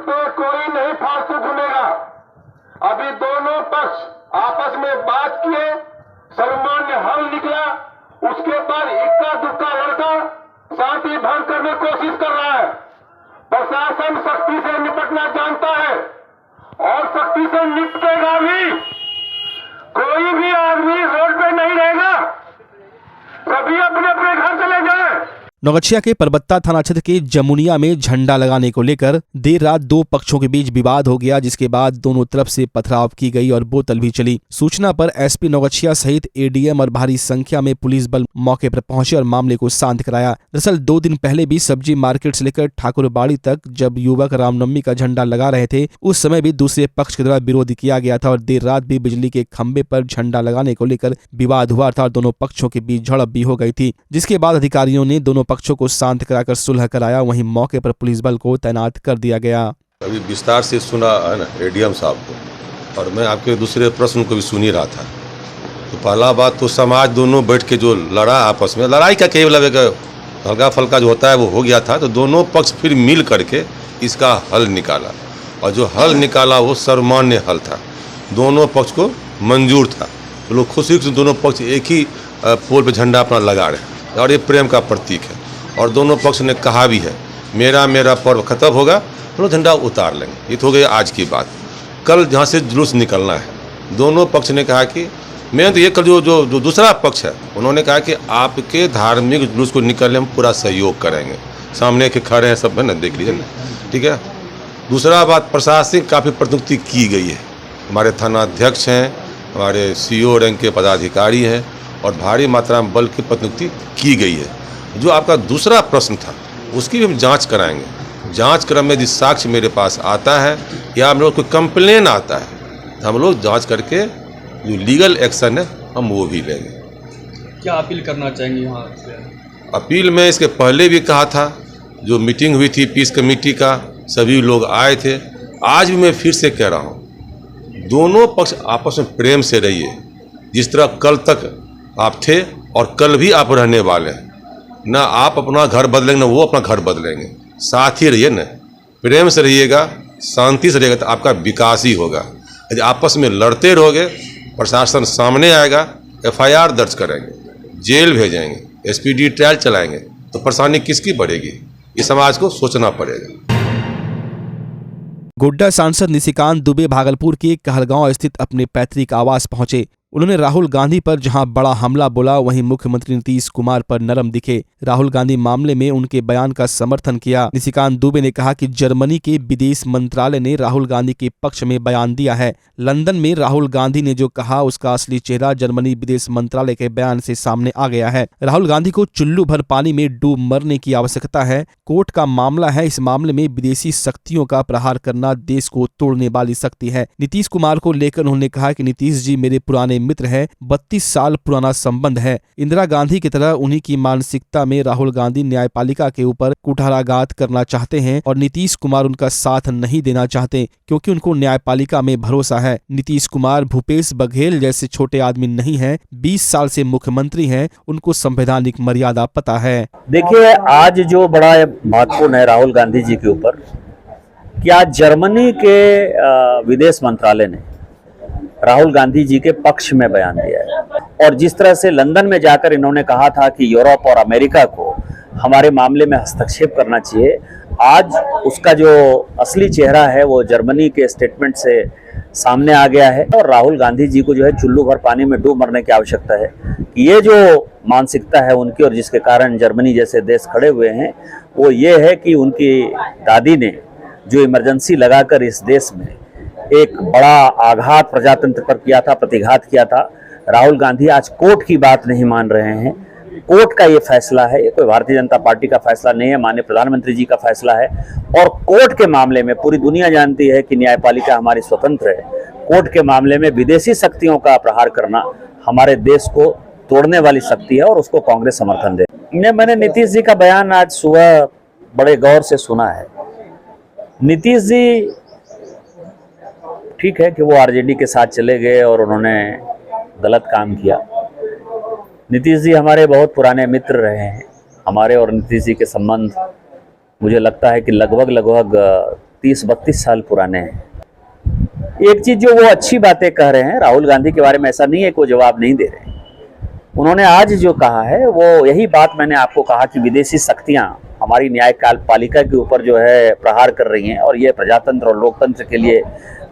पे कोई नहीं फालतू घूमेगा। अभी दोनों पक्ष आपस में बात किए, सर्वमान्य हल निकला, उसके बाद इक्का दुक्का लड़का शांति भंग करने की कोशिश कर रहा है। प्रशासन सख्ती से निपटना जानता है और सख्ती से निपटेगा भी। कोई भी आदमी रोड पे नहीं रहेगा, सभी अपने अपने घर चले जाएं। नौगछिया के परबत्ता थाना क्षेत्र के जमुनिया में झंडा लगाने को लेकर देर रात दो पक्षों के बीच विवाद हो गया, जिसके बाद दोनों तरफ से पथराव की गई और बोतल भी चली। सूचना पर एसपी नौगछिया सहित एडीएम और भारी संख्या में पुलिस बल मौके पर पहुंचे और मामले को शांत कराया। दरअसल 2 दिन पहले भी सब्जी मार्केट से लेकर ठाकुरबाड़ी तक जब युवक रामनवमी का झंडा लगा रहे थे, उस समय भी दूसरे पक्ष के द्वारा विरोध किया गया था और देर रात भी बिजली के खंभे पर झंडा लगाने को लेकर विवाद हुआ था और दोनों पक्षों के बीच झड़प भी हो गई थी, जिसके बाद अधिकारियों ने दोनों पक्षों को शांत कराकर सुलह कराया। वहीं मौके पर पुलिस बल को तैनात कर दिया गया। अभी विस्तार से सुना है ना एडीएम साहब को, और मैं आपके दूसरे प्रश्न को भी सुन ही रहा था। तो पहला बात तो समाज दोनों बैठ के जो लड़ा आपस में, लड़ाई का केवल हल्का फल्का जो होता है वो हो गया था, तो दोनों पक्ष फिर मिल करके इसका हल निकाला और जो हल निकाला वो सर्वमान्य हल था, दोनों पक्ष को मंजूर था। तो लोग खुशी से दोनों पक्ष एक ही पोल पे झंडा अपना लगा रहे हैं और ये प्रेम का प्रतीक है। और दोनों पक्ष ने कहा भी है मेरा पर्व खत्म होगा तो झंडा उतार लेंगे। ये तो हो गई आज की बात। कल जहाँ से जुलूस निकलना है, दोनों पक्ष ने कहा कि मैं तो ये कल जो दूसरा पक्ष है उन्होंने कहा कि आपके धार्मिक जुलूस को निकलने में पूरा सहयोग करेंगे। सामने के खड़े हैं सब, है ना, देख लीजिए ना, ठीक है। दूसरा बात, प्रशासनिक काफ़ी प्रतिनियुक्ति की गई है। हमारे थाना अध्यक्ष हैं, हमारे CO रैंक के पदाधिकारी हैं और भारी मात्रा में बल की प्रतिनियुक्ति की गई है। जो आपका दूसरा प्रश्न था उसकी भी हम जांच कराएंगे। जांच क्रम में यदि साक्ष्य मेरे पास आता है या हम लोग कोई कंप्लेन आता है तो हम लोग जांच करके जो लीगल एक्शन है हम वो भी लेंगे। क्या अपील करना चाहेंगे यहाँ से? अपील में इसके पहले भी कहा था, जो मीटिंग हुई थी पीस कमेटी का, सभी लोग आए थे। आज भी मैं फिर से कह रहा हूँ, दोनों पक्ष आपस में प्रेम से रहिए। जिस तरह कल तक आप थे और कल भी आप रहने वाले हैं, ना आप अपना घर बदलेंगे ना वो अपना घर बदलेंगे। साथ ही रहिए ना, प्रेम से रहिएगा, शांति से रहिएगा तो आपका विकास ही होगा। यदि आपस में लड़ते रहोगे, प्रशासन सामने आएगा, FIR दर्ज करेंगे, जेल भेजेंगे, SPD ट्रायल चलाएंगे, तो परेशानी किसकी बढ़ेगी? ये समाज को सोचना पड़ेगा। गोड्डा सांसद निशिकांत दुबे भागलपुर के कहलगांव स्थित अपने पैतृक आवास पहुंचे। उन्होंने राहुल गांधी पर जहां बड़ा हमला बोला, वहीं मुख्यमंत्री नीतीश कुमार पर नरम दिखे। राहुल गांधी मामले में उनके बयान का समर्थन किया। निशिकांत दुबे ने कहा कि जर्मनी के विदेश मंत्रालय ने राहुल गांधी के पक्ष में बयान दिया है। लंदन में राहुल गांधी ने जो कहा उसका असली चेहरा जर्मनी विदेश मंत्रालय के बयान से सामने आ गया है। राहुल गांधी को चुल्लू भर पानी में डूब मरने की आवश्यकता है। कोर्ट का मामला है, इस मामले में विदेशी शक्तियों का प्रहार करना देश को तोड़ने वाली शक्ति है। नीतीश कुमार को लेकर उन्होंने कहा कि नीतीश जी मेरे पुराने मित्र है, 32 साल पुराना संबंध है। इंदिरा गांधी की तरह उन्हीं की मानसिकता में राहुल गांधी न्यायपालिका के ऊपर कुठाराघात करना चाहते हैं और नीतीश कुमार उनका साथ नहीं देना चाहते, क्योंकि उनको न्यायपालिका में भरोसा है। नीतीश कुमार भूपेश बघेल जैसे छोटे आदमी नहीं है, 20 साल से मुख्यमंत्री हैं, उनको संवैधानिक मर्यादा पता है। देखिए, आज जो बड़ा महत्वपूर्ण है राहुल गांधी जी के ऊपर, कि आज जर्मनी के विदेश मंत्रालय ने राहुल गांधी जी के पक्ष में बयान दिया है। और जिस तरह से लंदन में जाकर इन्होंने कहा था कि यूरोप और अमेरिका को हमारे मामले में हस्तक्षेप करना चाहिए, आज उसका जो असली चेहरा है वो जर्मनी के स्टेटमेंट से सामने आ गया है। और राहुल गांधी जी को जो है चुल्लू भर पानी में डूब मरने की आवश्यकता है। ये जो मानसिकता है उनकी और जिसके कारण जर्मनी जैसे देश खड़े हुए हैं, वो ये है कि उनकी दादी ने जो इमरजेंसी लगाकर इस देश में एक बड़ा आघात प्रजातंत्र पर किया था, प्रतिघात किया था। राहुल गांधी आज कोर्ट की बात नहीं मान रहे हैं। कोर्ट का ये फैसला है, ये कोई भारतीय जनता पार्टी का फैसला नहीं है, माननीय प्रधानमंत्री जी का फैसला है। और कोर्ट के मामले में पूरी दुनिया जानती है कि न्यायपालिका हमारी स्वतंत्र है। कोर्ट के मामले में विदेशी शक्तियों का प्रहार करना हमारे देश को तोड़ने वाली शक्ति है और उसको कांग्रेस समर्थन दे। मैंने नीतीश जी का बयान आज सुबह बड़े गौर से सुना है। नीतीश जी ठीक है कि वो आरजेडी के साथ चले गए और उन्होंने गलत काम किया। नीतीश जी हमारे बहुत पुराने मित्र रहे हैं। हमारे और नीतीश जी के संबंध मुझे लगता है कि लगभग 30-32 साल पुराने हैं। एक चीज जो वो अच्छी बातें कह रहे हैं राहुल गांधी के बारे में, ऐसा नहीं है कि वो जवाब नहीं दे रहे हैं। उन्होंने आज जो कहा है वो यही बात मैंने आपको कहा कि विदेशी शक्तियां हमारी न्यायपालिका के ऊपर जो है प्रहार कर रही हैं और ये प्रजातंत्र और लोकतंत्र के लिए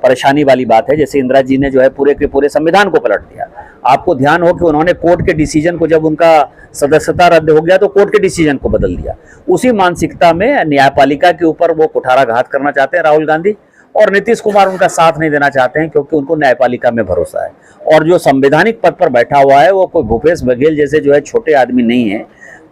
परेशानी वाली बात है। जैसे इंदिरा जी ने जो है पूरे के पूरे संविधान को पलट दिया। आपको ध्यान हो कि उन्होंने कोर्ट के डिसीजन को, जब उनका सदस्यता रद्द हो गया तो कोर्ट के डिसीजन को बदल दिया। उसी मानसिकता में न्यायपालिका के ऊपर वो कुठाराघात करना चाहते हैं राहुल गांधी, और नीतीश कुमार उनका साथ नहीं देना चाहते हैं क्योंकि उनको न्यायपालिका में भरोसा है। और जो संवैधानिक पद पर बैठा हुआ है वो कोई भूपेश बघेल जैसे जो है छोटे आदमी नहीं है।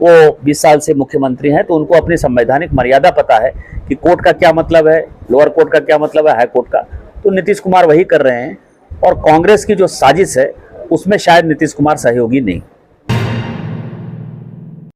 वो 20 साल से मुख्यमंत्री हैं, तो उनको अपनी संवैधानिक मर्यादा पता है कि कोर्ट का क्या मतलब है, लोअर कोर्ट का क्या मतलब है, हाई कोर्ट का। तो नीतीश कुमार वही कर रहे हैं, और कांग्रेस की जो साजिश है उसमें शायद नीतीश कुमार सहयोगी नहीं।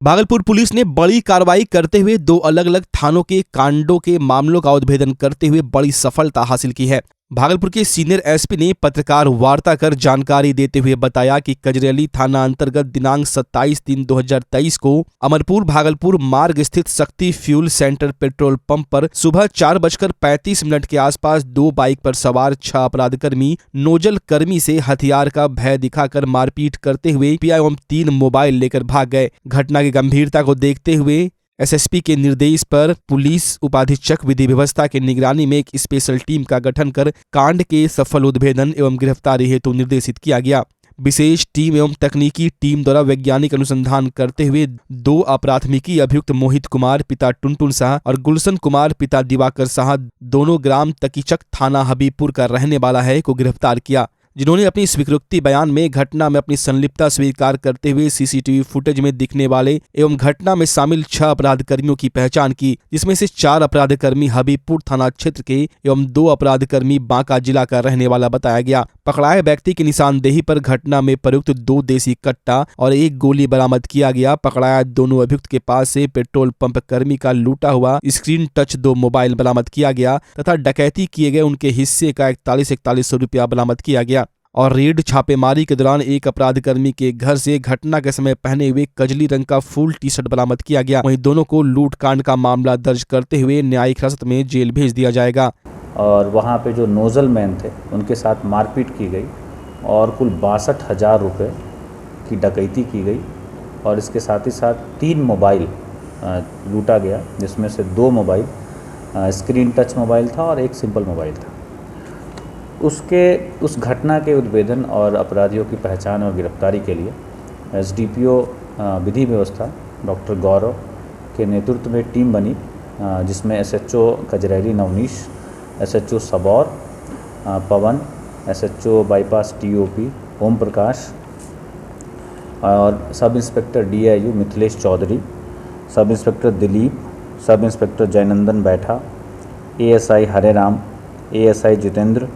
भागलपुर पुलिस ने बड़ी कार्रवाई करते हुए 2 अलग अलग थानों के कांडों के मामलों का उद्भेदन करते हुए बड़ी सफलता हासिल की है। भागलपुर के सीनियर एसपी ने पत्रकार वार्ता कर जानकारी देते हुए बताया कि कजरेली थाना अंतर्गत दिनांक 27/3/2023 को अमरपुर भागलपुर मार्ग स्थित शक्ति फ्यूल सेंटर पेट्रोल पंप पर सुबह 4:35 के आसपास 2 बाइक पर सवार 6 अपराधकर्मी नोजल कर्मी से हथियार का भय दिखाकर मारपीट करते हुए एवं 3 मोबाइल लेकर भाग गए। घटना की गंभीरता को देखते हुए एसएसपी के निर्देश पर पुलिस उपाधीक्षक विधि व्यवस्था के निगरानी में एक स्पेशल टीम का गठन कर कांड के सफल उद्भेदन एवं गिरफ्तारी हेतु निर्देशित किया गया। विशेष टीम एवं तकनीकी टीम द्वारा वैज्ञानिक अनुसंधान करते हुए 2 अपराधमिकी अभियुक्त मोहित कुमार पिता टुनटुन शाह और गुलशन कुमार पिता दिवाकर शाह, दोनों ग्राम तकीचक थाना हबीबपुर का रहने वाला है, को गिरफ्तार किया, जिन्होंने अपनी स्वीकृति बयान में घटना में अपनी संलिप्तता स्वीकार करते हुए सीसीटीवी फुटेज में दिखने वाले एवं घटना में शामिल 6 अपराधकर्मियों की पहचान की, जिसमें से 4 अपराधकर्मी हबीबपुर थाना क्षेत्र के एवं 2 अपराधकर्मी बांका जिला का रहने वाला बताया गया। पकड़ाए व्यक्ति की निशानदेही पर घटना में प्रयुक्त 2 देसी कट्टा और 1 गोली बरामद किया गया। पकड़ाया दोनों अभियुक्त के पास से पेट्रोल पंप कर्मी का लूटा हुआ स्क्रीन टच 2 मोबाइल बरामद किया गया तथा डकैती किए गए उनके हिस्से का 4100 रुपया बरामद किया गया। और रेड छापेमारी के दौरान एक अपराधकर्मी के घर से घटना के समय पहने हुए कजली रंग का फुल टी-शर्ट बरामद किया गया। वहीं दोनों को लूटकांड का मामला दर्ज करते हुए न्यायिक हिरासत में जेल भेज दिया जाएगा। और वहाँ पे जो नोजल मैन थे उनके साथ मारपीट की गई और कुल 62,000 रुपये की डकैती की गई, और इसके साथ ही साथ 3 मोबाइल लूटा गया, जिसमें से 2 मोबाइल स्क्रीन टच मोबाइल था और 1 सिंपल मोबाइल था। उस घटना के उद्भेदन और अपराधियों की पहचान और गिरफ्तारी के लिए एसडीपीओ विधि व्यवस्था डॉक्टर गौरव के नेतृत्व में टीम बनी, जिसमें एसएचओ कजरेली नवनीश, एसएचओ सबौर पवन, SHO bypass TOP Om Prakash और sub inspector DIU Mithilesh Chaudhary, sub inspector Dilip, sub inspector Jainandan बैठा, एएसआई हरे राम, एएसआई जितेंद्र,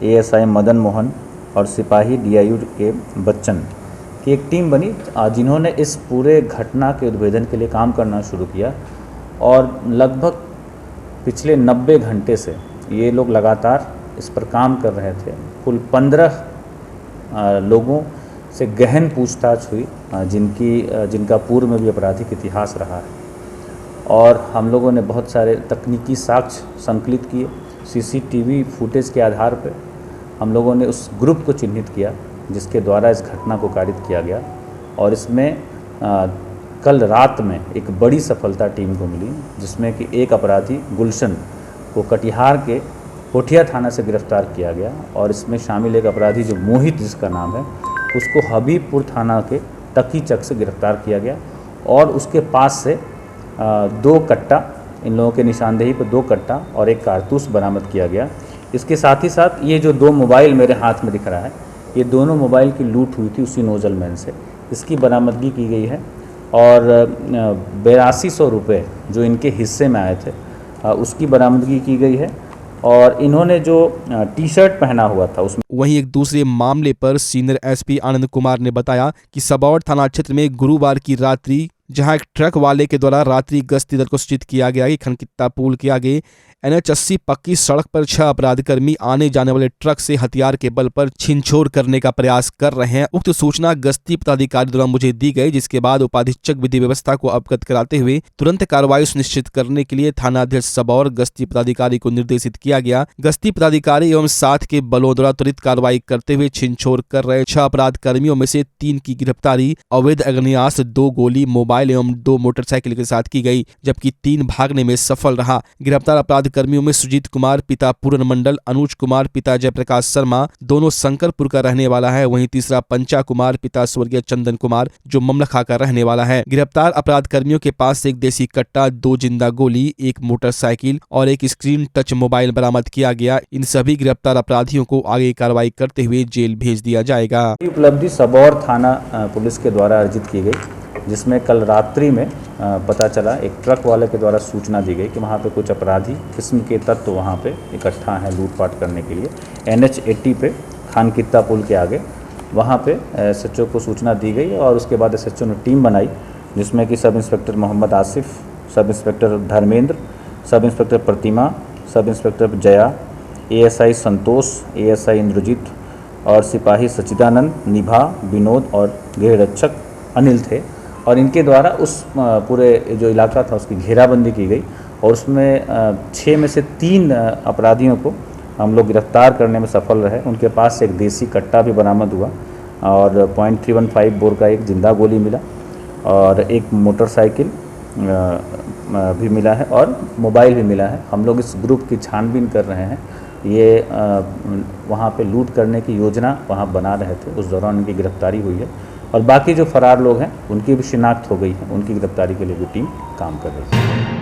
एएसआई मदन मोहन और सिपाही डीआईयू के बच्चन की एक टीम बनी, जिन्होंने इस पूरे घटना के उद्भेदन के लिए काम करना शुरू किया। और लगभग पिछले 90 घंटे से ये लोग लगातार इस पर काम कर रहे थे। कुल 15 लोगों से गहन पूछताछ हुई, जिनका पूर्व में भी आपराधिक इतिहास रहा है, और हम लोगों ने बहुत सारे तकनीकी साक्ष्य संकलित किए। सीसीटीवी फुटेज के आधार पर हम लोगों ने उस ग्रुप को चिन्हित किया जिसके द्वारा इस घटना को कारित किया गया, और इसमें कल रात में एक बड़ी सफलता टीम को मिली, जिसमें कि एक अपराधी गुलशन को कटिहार के कोठिया थाना से गिरफ्तार किया गया, और इसमें शामिल एक अपराधी जो मोहित जिसका नाम है, उसको हबीबपुर थाना के तकीचक से गिरफ्तार किया गया, और उसके पास से 2 कट्टा, इन लोगों के निशानदेही पर 2 कट्टा और 1 कारतूस बरामद किया गया। इसके साथ ही साथ ये जो 2 मोबाइल मेरे हाथ में दिख रहा है, ये दोनों मोबाइल की लूट हुई थी उसी नोजल मैन से, इसकी बरामदगी की गई है, और 8200 रुपये जो इनके हिस्से में आए थे उसकी बरामदगी की गई है, और इन्होंने जो टी-शर्ट पहना हुआ था उसमें। वहीं एक दूसरे मामले पर सीनियर एसपी आनंद कुमार ने बताया कि सबौर थाना क्षेत्र में गुरुवार की रात्रि जहां एक ट्रक वाले के द्वारा रात्रि गश्ती दल को सूचित किया गया कि खनकित्ता पुल के आगे NH 80 पक्की सड़क पर 6 अपराधकर्मी आने जाने वाले ट्रक से हथियार के बल पर छीनछोड़ करने का प्रयास कर रहे हैं। उक्त सूचना गश्ती पदाधिकारी द्वारा मुझे दी गई, जिसके बाद उपाधीक्षक विधि व्यवस्था को अवगत कराते हुए तुरंत कार्रवाई सुनिश्चित करने के लिए थानाध्यक्ष सबौर गश्ती पदाधिकारी को निर्देशित किया गया। गश्ती पदाधिकारी एवं साथ के बलों द्वारा त्वरित कार्रवाई करते हुए छीनछोड़ कर रहे 6 अपराध कर्मियों में से 3 की गिरफ्तारी अवैध अग्नियास्त्र, 2 गोली, मोबाइल एवं 2 मोटरसाइकिल के साथ की गई, जबकि 3 भागने में सफल रहा। गिरफ्तार अपराध कर्मियों में सुजीत कुमार पिता पूरन मंडल, अनुज कुमार पिता जयप्रकाश शर्मा दोनों शंकरपुर का रहने वाला है, वहीं तीसरा पंचा कुमार पिता स्वर्गीय चंदन कुमार जो ममलखा का रहने वाला है। गिरफ्तार अपराध कर्मियों के पास से एक देसी कट्टा, 2 जिंदा गोली, 1 मोटरसाइकिल और 1 स्क्रीन टच मोबाइल बरामद किया गया। इन सभी गिरफ्तार अपराधियों को आगे कार्रवाई करते हुए जेल भेज दिया जाएगा। उपलब्धि सबौर थाना पुलिस के द्वारा अर्जित की गई, जिसमें कल रात्रि में पता चला एक ट्रक वाले के द्वारा सूचना दी गई कि वहाँ पे कुछ अपराधी किस्म के तत्व वहाँ पे इकट्ठा हैं लूटपाट करने के लिए। NH 80 पे खानकित्ता पुल के आगे वहाँ पे SHO को सूचना दी गई और उसके बाद SHO ने टीम बनाई, जिसमें कि sub inspector Mohammad Asif, sub inspector Dharmendra, sub inspector प्रतिमा, सब इंस्पेक्टर जया, ASI संतोष, ASI इंद्रजीत और सिपाही सच्चिदानंद, निभा, विनोद और गृहरक्षक अनिल थे। और इनके द्वारा उस पूरे जो इलाका था उसकी घेराबंदी की गई और उसमें 6 में से 3 अपराधियों को हम लोग गिरफ्तार करने में सफल रहे। उनके पास से एक देसी कट्टा भी बरामद हुआ और .315 बोर का एक जिंदा गोली मिला और एक मोटरसाइकिल भी मिला है और मोबाइल भी मिला है। हम लोग इस ग्रुप की छानबीन कर रहे हैं। ये वहाँ पे लूट करने की योजना वहाँ बना रहे थे, उस दौरान इनकी गिरफ्तारी हुई है और बाकी जो फरार लोग हैं उनकी भी शिनाख्त हो गई है। उनकी गिरफ्तारी के लिए भी टीम काम कर रही है।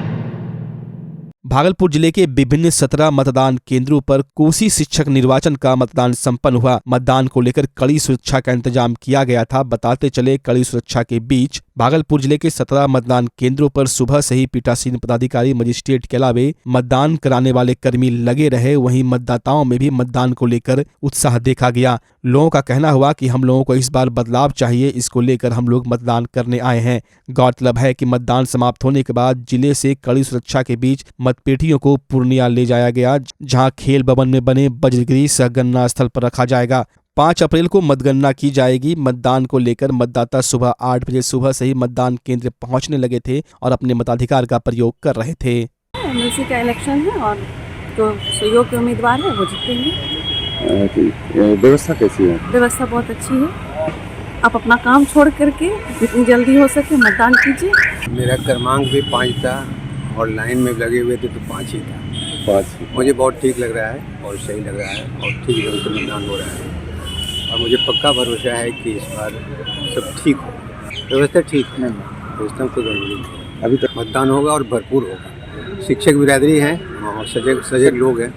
भागलपुर जिले के विभिन्न 17 मतदान केंद्रों पर कोसी शिक्षक निर्वाचन का मतदान संपन्न हुआ। मतदान को लेकर कड़ी सुरक्षा का इंतजाम किया गया था। बताते चले कड़ी सुरक्षा के बीच भागलपुर जिले के 17 मतदान केंद्रों पर सुबह से ही पीठासीन पदाधिकारी, मजिस्ट्रेट के अलावे मतदान कराने वाले कर्मी लगे रहे। वहीं मतदाताओं में भी मतदान को लेकर उत्साह देखा गया। लोगों का कहना हुआ कि हम लोगों को इस बार बदलाव चाहिए, इसको लेकर हम लोग मतदान करने आए हैं। गौरतलब है कि मतदान समाप्त होने के बाद जिले से कड़ी सुरक्षा के बीच मतपेटियों को पूर्णिया ले जाया गया, जहां खेल भवन में बने वज्रगिरी सहगणना स्थल पर रखा जाएगा। 5 अप्रैल को मतगणना की जाएगी। मतदान को लेकर मतदाता सुबह 8 बजे सुबह से ही मतदान केंद्र पहुंचने लगे थे और अपने मताधिकार का प्रयोग कर रहे थे। एमएलसी का इलेक्शन है और जो सहयोग के उम्मीदवार है वो जीतेंगे। व्यवस्था कैसी है? व्यवस्था बहुत अच्छी है। आप अपना काम छोड़ करके जितनी जल्दी हो सके मतदान कीजिए। मेरा क्रमांक भी 5 था और लाइन में लगे हुए थे तो 5 ही था। 5 मुझे बहुत ठीक लग रहा है और सही लग रहा है और ठीक ढंग से मतदान हो रहा है और मुझे पक्का भरोसा है कि इस बार सब ठीक हो। व्यवस्था ठीक है, व्यवस्था में कोई गड़बड़ी नहीं। अभी तक मतदान होगा और भरपूर होगा। शिक्षक बिरादरी है और सजग लोग हैं।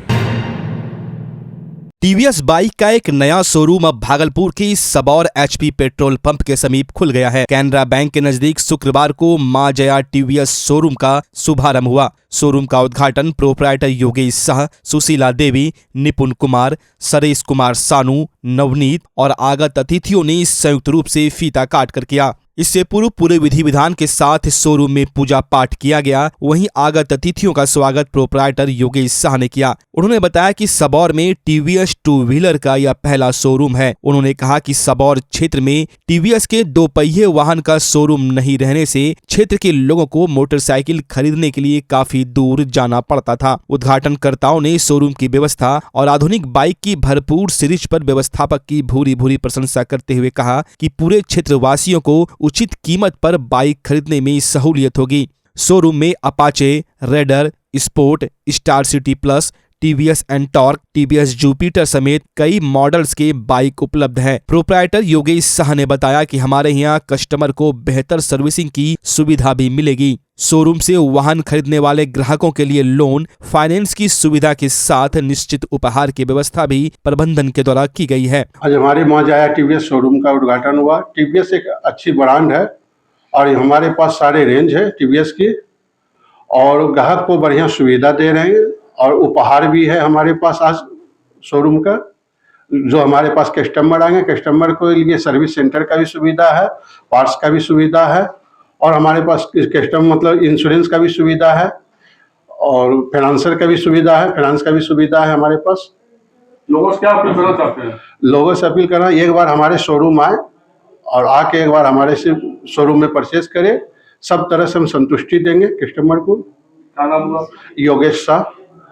टीवीएस बाइक का एक नया शोरूम अब भागलपुर की सबौर HP पेट्रोल पंप के समीप खुल गया है। कैनरा बैंक के नजदीक शुक्रवार को मां जया टीवीएस शोरूम का शुभारंभ हुआ। शोरूम का उद्घाटन प्रोप्राइटर योगेश शाह, सुशीला देवी, निपुण कुमार, सरेश कुमार सानू, नवनीत और आगत अतिथियों ने संयुक्त रूप से फीता काट कर किया। इससे पूर्व पूरे विधि विधान के साथ शोरूम में पूजा पाठ किया गया। वहीं आगत अतिथियों का स्वागत प्रोप्राइटर योगेश शाह ने किया। उन्होंने बताया कि सबौर में टीवीएस 2 व्हीलर का यह पहला शोरूम है। उन्होंने कहा कि सबौर क्षेत्र में टीवीएस के 2 पहिए वाहन का शोरूम नहीं रहने से क्षेत्र के लोगों को मोटरसाइकिल खरीदने के लिए काफी दूर जाना पड़ता था। उद्घाटनकर्ताओं ने शोरूम की व्यवस्था और आधुनिक बाइक की भरपूर सीरीज पर व्यवस्थापक की भूरी भूरी प्रशंसा करते हुए कहा कि पूरे क्षेत्र वासियों को उचित कीमत पर बाइक खरीदने में सहूलियत होगी। शोरूम में Apache, raider, sport, star city plus, TVS Ntorq, TVS Jupiter समेत कई मॉडल्स के बाइक उपलब्ध हैं। प्रोप्राइटर योगेश शाह ने बताया कि हमारे यहाँ कस्टमर को बेहतर सर्विसिंग की सुविधा भी मिलेगी। शोरूम से वाहन खरीदने वाले ग्राहकों के लिए लोन, फाइनेंस की सुविधा के साथ निश्चित उपहार की व्यवस्था भी प्रबंधन के द्वारा की गई है। आज हमारे मां जया टीवीएस शोरूम का उद्घाटन हुआ। टीवीएस एक अच्छी ब्रांड है और हमारे पास सारे रेंज है टीवीएस की और ग्राहक को बढ़िया सुविधा दे रहे हैं और उपहार भी है हमारे पास आज शोरूम का। जो हमारे पास कस्टमर आएंगे, कस्टमर को लिए सर्विस सेंटर का भी सुविधा है, पार्ट्स का भी सुविधा है और हमारे पास कस्टम मतलब इंश्योरेंस का भी सुविधा है और फाइनेंसर का भी सुविधा है, फाइनेंस का भी सुविधा है हमारे पास। लोगों से क्या अपील करना चाहते हैं? लोगों से अपील करना, एक बार हमारे शोरूम आए और आके एक बार हमारे से शोरूम में परचेज करें। सब तरह से हम संतुष्टि देंगे कस्टमर को। क्या नाम हुआ? योगेश शाह,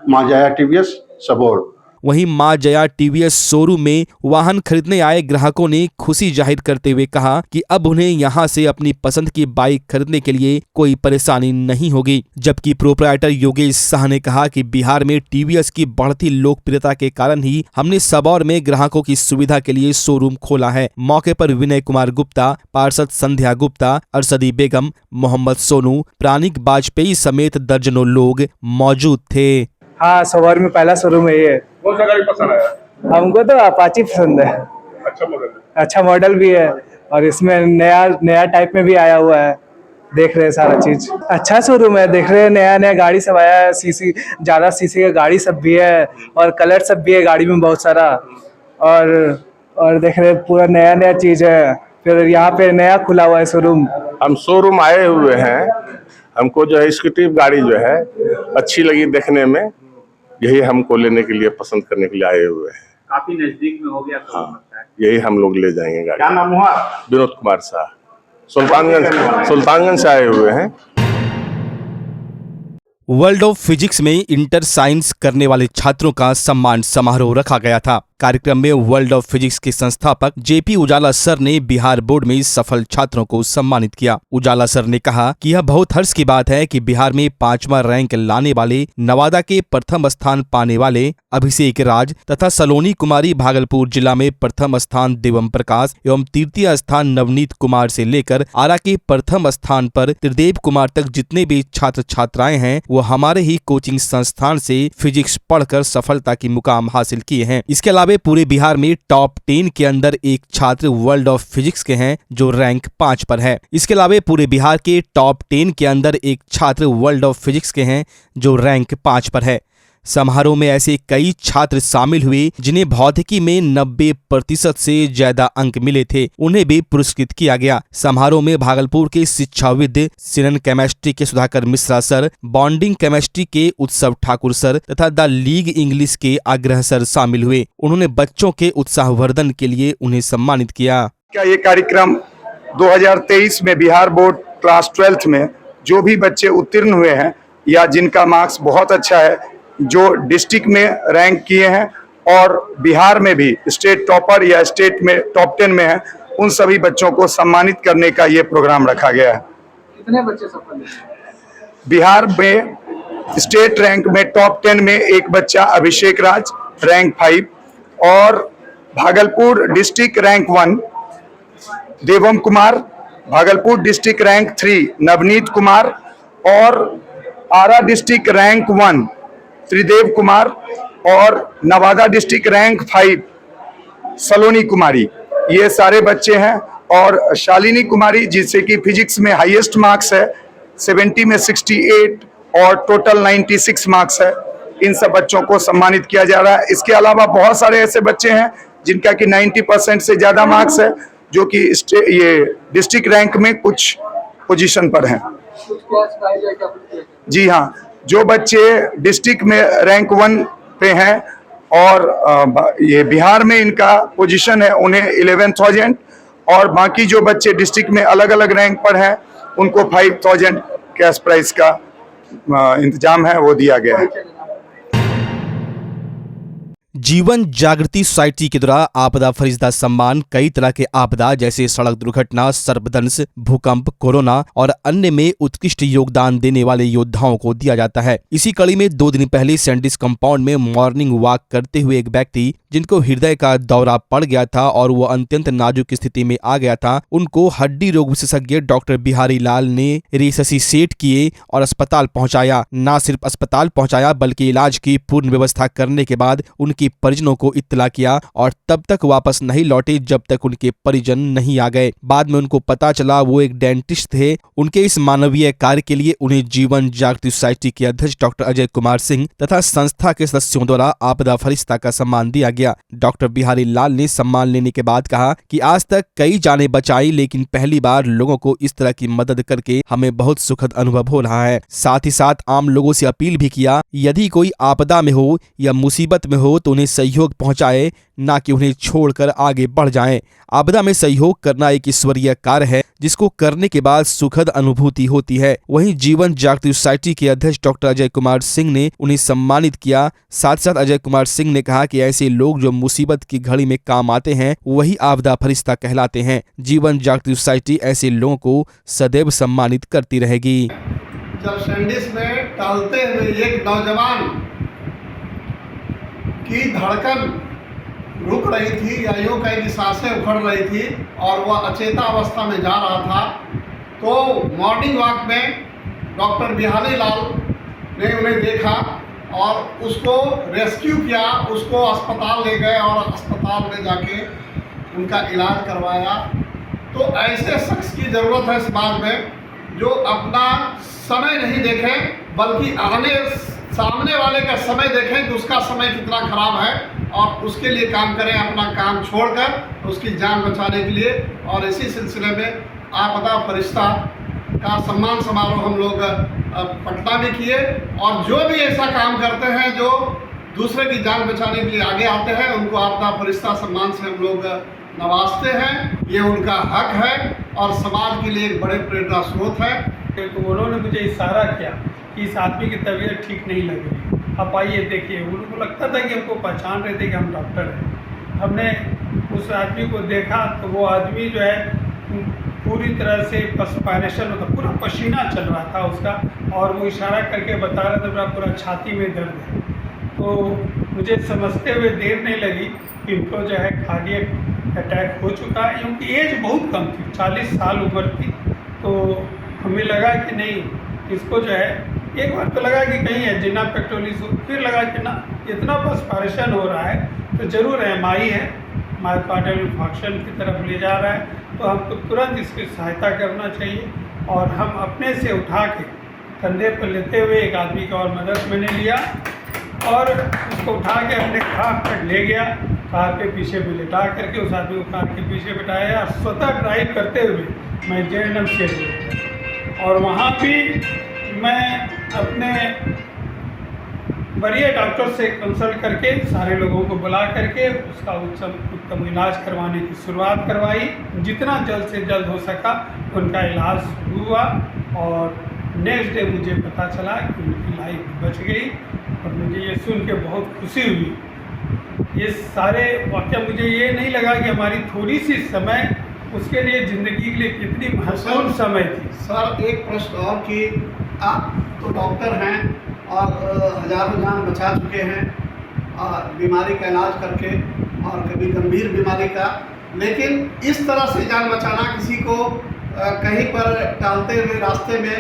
माँ जया टीवीएस, सबौर। वहीं मां जया टीवीएस शोरूम में वाहन खरीदने आए ग्राहकों ने खुशी जाहिर करते हुए कहा कि अब उन्हें यहां से अपनी पसंद की बाइक खरीदने के लिए कोई परेशानी नहीं होगी। जबकि प्रोप्राइटर योगेश शाह ने कहा कि बिहार में टीवीएस की बढ़ती लोकप्रियता के कारण ही हमने सबौर में ग्राहकों की सुविधा के लिए शोरूम खोला है। मौके पर विनय कुमार गुप्ता, पार्षद संध्या गुप्ता, अरशदी बेगम, मोहम्मद सोनू, प्राणिक वाजपेयी समेत दर्जनों लोग मौजूद थे। हाँ, सबौर में पहला शोरूम है ये। कौन सा गाड़ी पसंद आया? हमको तो अपाची पसंद है। अच्छा मॉडल है। अच्छा मॉडल भी है और इसमें नया टाइप में भी आया हुआ है। देख रहे हैं सारा चीज, अच्छा शोरूम है। देख रहे हैं नया गाड़ी सब आया है, ज्यादा सीसी का गाड़ी सब भी है और कलर सब भी है गाड़ी में बहुत सारा। और देख रहे हैं पूरा नया चीज है। फिर यहाँ पे नया खुला हुआ है शोरूम। हम शोरूम आए हुए हैं, हमको जो है स्कूटी गाड़ी जो है अच्छी लगी देखने में, यही हमको लेने के लिए पसंद करने के लिए आए हुए हैं। काफी नजदीक में हो गया। हाँ, यही हम लोग ले जाएंगे गाड़ी। क्या नाम हुआ? विनोद कुमार शाह, सुल्तानगंज से आए हुए हैं। वर्ल्ड ऑफ फिजिक्स में इंटर साइंस करने वाले छात्रों का सम्मान समारोह रखा गया था। कार्यक्रम में वर्ल्ड ऑफ फिजिक्स के संस्थापक जेपी उजाला सर ने बिहार बोर्ड में सफल छात्रों को सम्मानित किया। उजाला सर ने कहा कि यह बहुत हर्ष की बात है कि बिहार में 5वां रैंक लाने वाले नवादा के प्रथम स्थान पाने वाले अभिषेक राज तथा सलोनी कुमारी, भागलपुर जिला में प्रथम स्थान दिवम प्रकाश एवं तृतीय स्थान नवनीत कुमार से लेकर आरा के प्रथम स्थान पर त्रिदेव कुमार तक जितने भी छात्र छात्राएं हैं वो हमारे ही कोचिंग संस्थान से फिजिक्स पढ़कर सफलता की मुकाम हासिल किए हैं। इसके अलावा पूरे बिहार में टॉप 10 के अंदर एक छात्र वर्ल्ड ऑफ फिजिक्स के हैं जो रैंक 5 पर है। इसके अलावा पूरे बिहार के टॉप 10 के अंदर एक छात्र वर्ल्ड ऑफ फिजिक्स के हैं जो रैंक 5 पर है। समारोह में ऐसे कई छात्र शामिल हुए जिन्हें भौतिकी में 90% से ज्यादा अंक मिले थे, उन्हें भी पुरस्कृत किया गया। समारोह में भागलपुर के शिक्षाविद सिनन केमिस्ट्री के Sudhakar Mishra sir, bonding chemistry के उत्सव ठाकुर सर तथा द लीग इंग्लिश के आग्रह सर शामिल हुए। उन्होंने बच्चों के उत्साहवर्धन के लिए उन्हें सम्मानित किया। क्या ये कार्यक्रम 2023 में बिहार बोर्ड क्लास 12th में जो भी बच्चे उत्तीर्ण हुए हैं या जिनका मार्क्स बहुत अच्छा है, जो डिस्ट्रिक्ट में रैंक किए हैं और बिहार में भी स्टेट टॉपर या स्टेट में टॉप 10 में है, उन सभी बच्चों को सम्मानित करने का ये प्रोग्राम रखा गया है। कितने बच्चे सफल हैं? बिहार में स्टेट रैंक में टॉप 10 में एक बच्चा अभिषेक राज रैंक 5 और भागलपुर डिस्ट्रिक्ट रैंक 1 देवम कुमार, भागलपुर डिस्ट्रिक्ट रैंक 3 नवनीत कुमार और आरा डिस्ट्रिक्ट रैंक 1 त्रिदेव कुमार और नवादा डिस्ट्रिक्ट रैंक 5 सलोनी कुमारी, ये सारे बच्चे हैं। और शालिनी कुमारी जिससे कि फिजिक्स में हाईएस्ट मार्क्स है, 70 में 68 और टोटल 96 मार्क्स है, इन सब बच्चों को सम्मानित किया जा रहा है। इसके अलावा बहुत सारे ऐसे बच्चे हैं जिनका कि 90% से ज़्यादा मार्क्स है, जो कि ये डिस्ट्रिक्ट रैंक में कुछ पोजीशन पर हैं। जी हाँ, जो बच्चे डिस्ट्रिक्ट में रैंक 1 पे हैं और ये बिहार में इनका पोजीशन है, उन्हें 11,000 और बाकी जो बच्चे डिस्ट्रिक्ट में अलग अलग रैंक पर हैं उनको 5,000 कैश प्राइज का इंतजाम है, वो दिया गया है। जीवन जागृति सोसाइटी के द्वारा आपदा फरिश्ता सम्मान कई तरह के आपदा जैसे सड़क दुर्घटना, सर्पदंश, भूकंप, कोरोना और अन्य में उत्कृष्ट योगदान देने वाले योद्धाओं को दिया जाता है। इसी कड़ी में 2 दिन पहले सैंडिस कंपाउंड में मॉर्निंग वॉक करते हुए एक व्यक्ति जिनको हृदय का दौरा पड़ गया था और वो अत्यंत नाजुक स्थिति में आ गया था, उनको हड्डी रोग विशेषज्ञ डॉक्टर बिहारी लाल ने रिससिसेट किए और अस्पताल पहुंचाया। न सिर्फ अस्पताल पहुंचाया बल्कि इलाज की पूर्ण व्यवस्था करने के बाद उनकी परिजनों को इत्तला किया और तब तक वापस नहीं लौटे जब तक उनके परिजन नहीं आ गए। बाद में उनको पता चला वो एक डेंटिस्ट थे। उनके इस मानवीय कार्य के लिए उन्हें जीवन जागृति सोसाइटी के अध्यक्ष डॉक्टर अजय कुमार सिंह तथा संस्था के सदस्यों द्वारा आपदा फरिश्ता का सम्मान दिया गया। गया। डॉक्टर बिहारी लाल ने सम्मान लेने के बाद कहा कि आज तक कई जानें बचाई, लेकिन पहली बार लोगों को इस तरह की मदद करके हमें बहुत सुखद अनुभव हो रहा है। साथ ही साथ आम लोगों से अपील भी किया, यदि कोई आपदा में हो या मुसीबत में हो तो उन्हें सहयोग पहुंचाए, ना कि उन्हें छोड़कर आगे बढ़ जाएं। आपदा में सहयोग करना एक ईश्वरीय कार्य है जिसको करने के बाद सुखद अनुभूति होती है। वहीं जीवन जागृति सोसाइटी के अध्यक्ष डॉक्टर अजय कुमार सिंह ने उन्हें सम्मानित किया। साथ साथ अजय कुमार सिंह ने कहा कि ऐसे लोग जो मुसीबत की घड़ी में काम आते हैं वही आपदा फरिश्ता कहलाते हैं। जीवन जागृति सोसाइटी ऐसे लोगों को सदैव सम्मानित करती रहेगी। जब सैंडिस में टहलते हुए एक नौजवान की धड़कन रुक रही थी या यूँ कहीं की सांसें उखड़ रही थी और वह अचेता अवस्था में जा रहा था, तो मॉर्निंग वॉक में डॉक्टर बिहारी लाल ने उन्हें देखा और उसको रेस्क्यू किया, उसको अस्पताल ले गए और अस्पताल में जाके उनका इलाज करवाया। तो ऐसे शख्स की ज़रूरत है समाज में जो अपना समय नहीं देखें बल्कि सामने वाले का समय देखें कि उसका समय कितना खराब है और उसके लिए काम करें, अपना काम छोड़कर उसकी जान बचाने के लिए। और इसी सिलसिले में आपदा फरिश्ता का सम्मान समारोह हम लोग पटना में किए और जो भी ऐसा काम करते हैं जो दूसरे की जान बचाने के लिए आगे आते हैं उनको आपदा फरिश्ता सम्मान से हम लोग नवाजते हैं। ये उनका हक है और समाज के लिए एक बड़े प्रेरणा स्रोत है। तो उन्होंने मुझे इशारा किया कि इस आदमी की तबीयत ठीक नहीं लग रही, आप आइए देखिए। उनको लगता था कि हमको पहचान रहे थे कि हम डॉक्टर हैं। हमने उस आदमी को देखा तो वो आदमी जो है पूरी तरह से पर्सपायरेशन होता, पूरा पसीना चल रहा था उसका और वो इशारा करके बता रहा था मेरा पूरा छाती में दर्द है। तो मुझे समझते हुए देर नहीं लगी कि इनको जो है कार्डियक अटैक हो चुका है। क्योंकि एज बहुत कम थी, 40 साल उम्र थी। तो हमें लगा कि नहीं, इसको जो है एक बार तो लगा कि कहीं एंजिना पेक्टोरिस, फिर लगा कि ना इतना पर्सपायरेशन हो रहा है तो ज़रूर एमआई है, मायोकार्डियल इन्फार्क्शन की तरफ ले जा रहा है। तो हमको तुरंत इसकी सहायता करना चाहिए और हम अपने से उठा के कंधे पर लेते हुए एक आदमी का और मदद मैंने लिया और उसको उठा के अपने कार पर ले गया। कार के पीछे भी लिटा करके उस आदमी को कार के पीछे बिठाया और स्वतः ड्राइव करते हुए मैं JNMC गया और वहाँ भी मैं अपने वरीय डॉक्टर से कंसल्ट करके सारे लोगों को बुला करके उसका उत्तम इलाज करवाने की शुरुआत करवाई। जितना जल्द से जल्द हो सका उनका इलाज हुआ और नेक्स्ट डे मुझे पता चला कि उनकी लाइफ बच गई और मुझे ये सुन के बहुत खुशी हुई। ये सारे वाक़या मुझे ये नहीं लगा कि हमारी थोड़ी सी समय उसके लिए ज़िंदगी के लिए कितनी महत्वपूर्ण समय थी। सर एक प्रश्न और कि आप तो डॉक्टर हैं और हजारों जान बचा चुके हैं बीमारी का इलाज करके और कभी गंभीर बीमारी का, लेकिन इस तरह से जान बचाना किसी को कहीं पर टालते हुए रास्ते में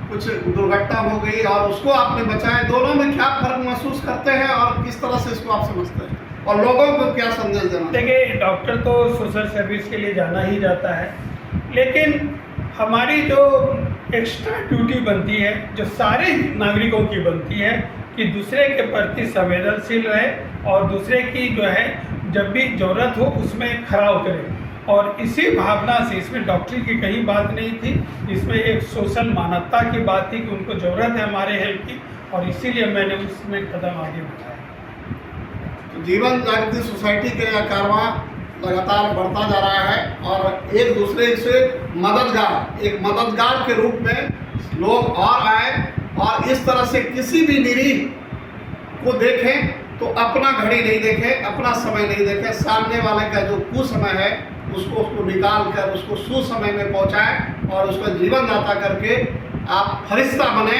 कुछ दुर्घटना हो गई और उसको आपने बचाया, दोनों में क्या फर्क महसूस करते हैं और किस तरह से इसको आप समझते हैं और लोगों को क्या संदेश देना? देखिए, डॉक्टर तो सोशल सर्विस के लिए जाना ही जाता है, लेकिन हमारी जो एक्स्ट्रा ड्यूटी बनती है, जो सारे नागरिकों की बनती है कि दूसरे के प्रति संवेदनशील रहे और दूसरे की जो है जब भी ज़रूरत हो उसमें खरा उतरे। और इसी भावना से, इसमें डॉक्टरी की कहीं बात नहीं थी, इसमें एक सोशल मानवता की बात थी कि उनको ज़रूरत है हमारे हेल्प की और इसीलिए मैंने उसमें कदम आगे बढ़ाया। जीवन जागृति सोसाइटी का यह कारवां लगातार बढ़ता जा रहा है और एक दूसरे से एक मददगार के रूप में लोग और आए और इस तरह से किसी भी निरीह को देखें तो अपना घड़ी नहीं देखें, अपना समय नहीं देखें, सामने वाले का जो कुसमय है उसको निकाल कर उसको सुसमय में पहुंचाएं और उसका जीवन दाता करके आप फरिश्ता बने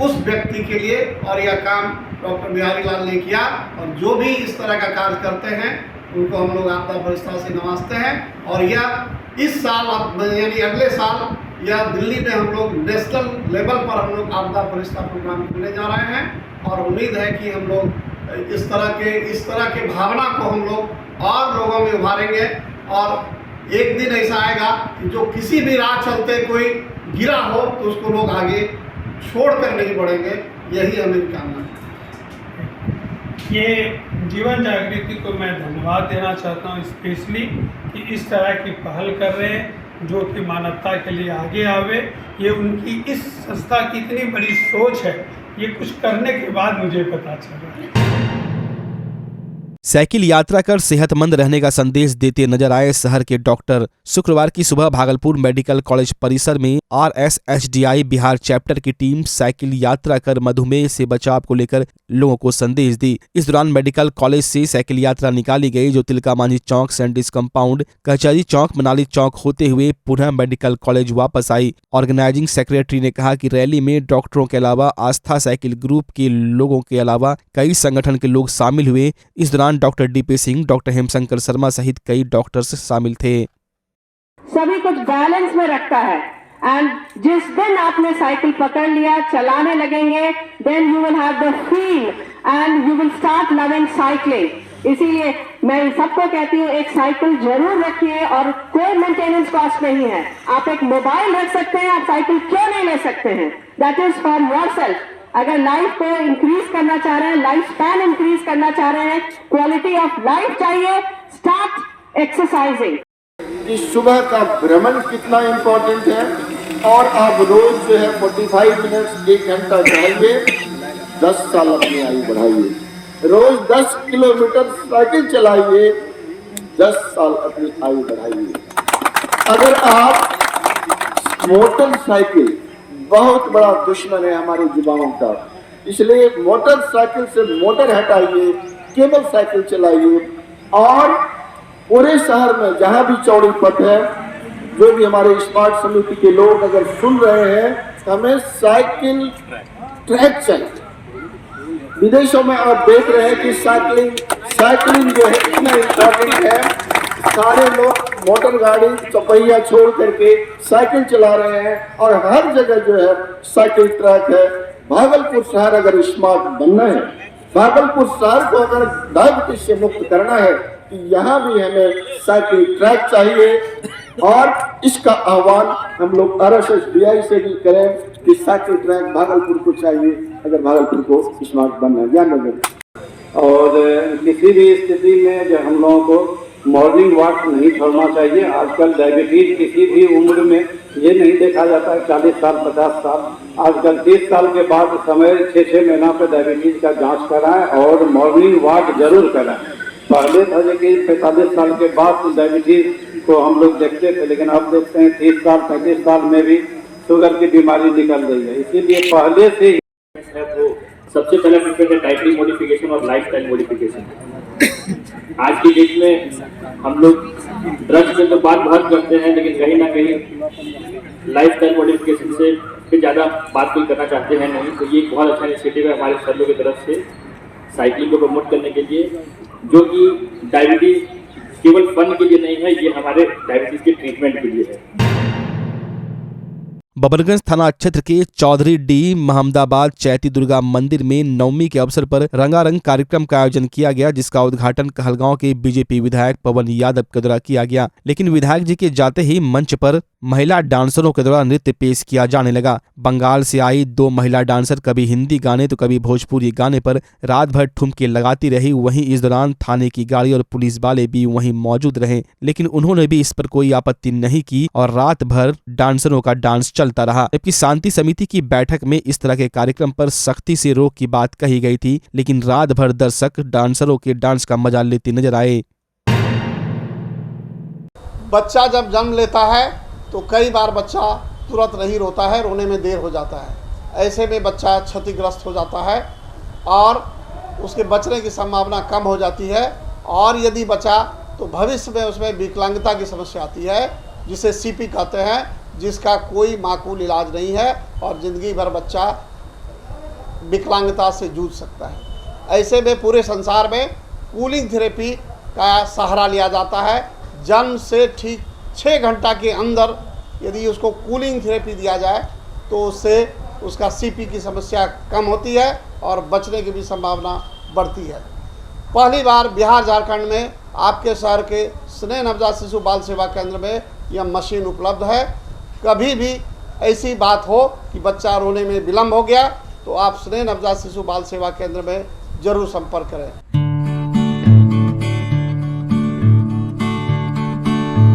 उस व्यक्ति के लिए। और यह काम डॉक्टर बिहारी लाल ने किया और जो भी इस तरह का कार्य करते हैं उनको हम लोग आपदा फरिश्ता से नवाजते हैं। और यह इस साल यानी अगले साल या दिल्ली में हम लोग नेशनल लेवल पर हम लोग आपदा फरिश्ता प्रोग्राम करने जा रहे हैं और उम्मीद है कि हम लोग इस तरह के भावना को हम लोग और लोगों में उभारेंगे और एक दिन ऐसा आएगा कि जो किसी भी राह चलते कोई गिरा हो तो उसको लोग आगे छोड़कर नहीं बढ़ेंगे। यही हमें कामना है। ये जीवन जागृति को मैं धन्यवाद देना चाहता हूँ, स्पेशली कि इस तरह की पहल कर रहे हैं जो कि मानवता के लिए आगे आवे। ये उनकी इस संस्था की इतनी बड़ी सोच है, ये कुछ करने के बाद मुझे पता चला है। साइकिल यात्रा कर सेहतमंद रहने का संदेश देते नजर आए शहर के डॉक्टर। शुक्रवार की सुबह भागलपुर मेडिकल कॉलेज परिसर में RSHDI बिहार चैप्टर की टीम साइकिल यात्रा कर मधुमेह से बचाव को लेकर लोगों को संदेश दी। इस दौरान मेडिकल कॉलेज से साइकिल यात्रा निकाली गई जो तिलका मांझी चौक, सैंडिस कंपाउंड, कचहरी चौक, मनाली चौक होते हुए पुनः मेडिकल कॉलेज वापस आई। ऑर्गेनाइजिंग सेक्रेटरी ने कहा कि रैली में डॉक्टरों के अलावा आस्था साइकिल ग्रुप के लोगों के अलावा कई संगठन के लोग शामिल हुए। इस दौरान doctor DP Singh, doctor Hemshankar Sharma सहित कई डॉक्टर्स शामिल थे। सभी कुछ बैलेंस में रखता है एंड जिस दिन आपने साइकिल पकड़ लिया, चलाने लगेंगे, then you will have the feel and you will start loving cycling. इसीलिए मैं सबको कहती हूँ एक साइकिल जरूर रखिए और कोई मेंटेनेंस कॉस्ट नहीं है। आप एक मोबाइल रख सकते हैं, आप साइकिल क्यों नहीं ले सकते हैं? That is for yourself. अगर लाइफ को इंक्रीज करना चाह रहे हैं, लाइफ स्पैन इंक्रीज करना चाह रहे हैं, क्वालिटी ऑफ लाइफ चाहिए, स्टार्ट एक्सरसाइजिंग। इस सुबह का भ्रमण कितना इम्पोर्टेंट है और आप रोज जो है 45 मिनट 1 घंटा चलेंगे, 10 साल अपनी आयु बढ़ाइए। रोज 10 किलोमीटर साइकिल चलाइए, 10 साल अपनी आयु बढ़ाइए। अगर आप मोटरसाइकिल बहुत बड़ा दुश्मन है हमारे युवाओं का, इसलिए मोटरसाइकिल से मोटर हटाइए, केबल साइकिल चलाइए और पूरे शहर में जहां भी चौड़ी पथ है, जो भी हमारे स्मार्ट समिति के लोग अगर सुन रहे हैं, हमें साइकिल ट्रैक चाहिए। विदेशों में आप देख रहे हैं कि साइकिलिंग जो है इतना इम्पोर्टेंट है। सारे लोग मोटर गाड़ी चपहिया छोड़ करके साइकिल चला रहे हैं और हर जगह जो है साइकिल ट्रैक है। भागलपुर शहर अगर स्मार्ट बनना है, भागलपुर शहर को अगर डायबिटीज से मुक्त करना है, तो यहाँ भी हमें साइकिल ट्रैक चाहिए और इसका आह्वान हम लोग RSHDI से भी करें कि साइकिल ट्रैक भागलपुर को चाहिए अगर भागलपुर को स्मार्ट बनना है। ध्यान रखें। और किसी भी स्थिति में जो हम लोगों को मॉर्निंग वॉक नहीं छोड़ना चाहिए। आजकल डायबिटीज किसी भी उम्र में ये नहीं देखा जाता है 40 साल 50 साल, आजकल 30 साल के बाद समय 6-6 महीना पर डायबिटीज का जांच कराएं और मॉर्निंग वॉक जरूर कराएं। पहले था कि 45 साल के बाद डायबिटीज को हम लोग देखते थे, लेकिन अब देखते हैं 30 साल 35 साल में भी शुगर की बीमारी निकल रही है। इसीलिए पहले से वो सबसे पहला प्रेफरेंस है डाइटरी मॉडिफिकेशन और लाइफस्टाइल मॉडिफिकेशन। आज की डेट में हम लोग ड्रग्स में तो बात बहुत करते हैं, लेकिन कहीं ना कहीं लाइफस्टाइल मॉडिफिकेशन से ज़्यादा बात कोई करना चाहते हैं नहीं। तो ये बहुत अच्छा इनिशिएटिव है हमारे सर लोगों की तरफ से साइकिलिंग को प्रमोट करने के लिए, जो कि डायबिटीज केवल फन के लिए नहीं है, ये हमारे डायबिटीज के ट्रीटमेंट के लिए है। बबरगंज थाना क्षेत्र के चौधरी डी महमदाबाद चैती दुर्गा मंदिर में नवमी के अवसर पर रंगारंग कार्यक्रम का आयोजन किया गया, जिसका उद्घाटन कहलगांव के बीजेपी विधायक पवन यादव के द्वारा किया गया। लेकिन विधायक जी के जाते ही मंच पर महिला डांसरों के द्वारा नृत्य पेश किया जाने लगा। बंगाल से आई 2 महिला डांसर कभी हिंदी गाने तो कभी भोजपुरी गाने पर रात भर ठुमके लगाती रही। वहीं इस दौरान थाने की गाड़ी और पुलिस वाले भी वहीं मौजूद रहे, लेकिन उन्होंने भी इस पर कोई आपत्ति नहीं की और रात भर डांसरों का डांस चलता रहा। जबकि शांति समिति की बैठक में इस तरह के कार्यक्रम पर सख्ती से रोक की बात कही गई थी, लेकिन रात भर दर्शक डांसरों के डांस का मजा लेते नजर आए। बच्चा जब जन्म लेता है तो कई बार बच्चा तुरंत नहीं रोता है, रोने में देर हो जाता है। ऐसे में बच्चा क्षतिग्रस्त हो जाता है और उसके बचने की संभावना कम हो जाती है, और यदि बचा तो भविष्य में उसमें विकलांगता की समस्या आती है, जिसे CP कहते हैं, जिसका कोई माकूल इलाज नहीं है और ज़िंदगी भर बच्चा विकलांगता से जूझ सकता है। ऐसे में पूरे संसार में कूलिंग थेरेपी का सहारा लिया जाता है। जन्म से ठीक 6 घंटा के अंदर यदि उसको कूलिंग थेरेपी दिया जाए तो उससे उसका CP की समस्या कम होती है और बचने की भी संभावना बढ़ती है। पहली बार बिहार झारखंड में आपके शहर के स्नेह नवजात शिशु बाल सेवा केंद्र में यह मशीन उपलब्ध है। कभी भी ऐसी बात हो कि बच्चा रोने में विलम्ब हो गया तो आप स्नेह नवजात शिशु बाल सेवा केंद्र में जरूर संपर्क करें।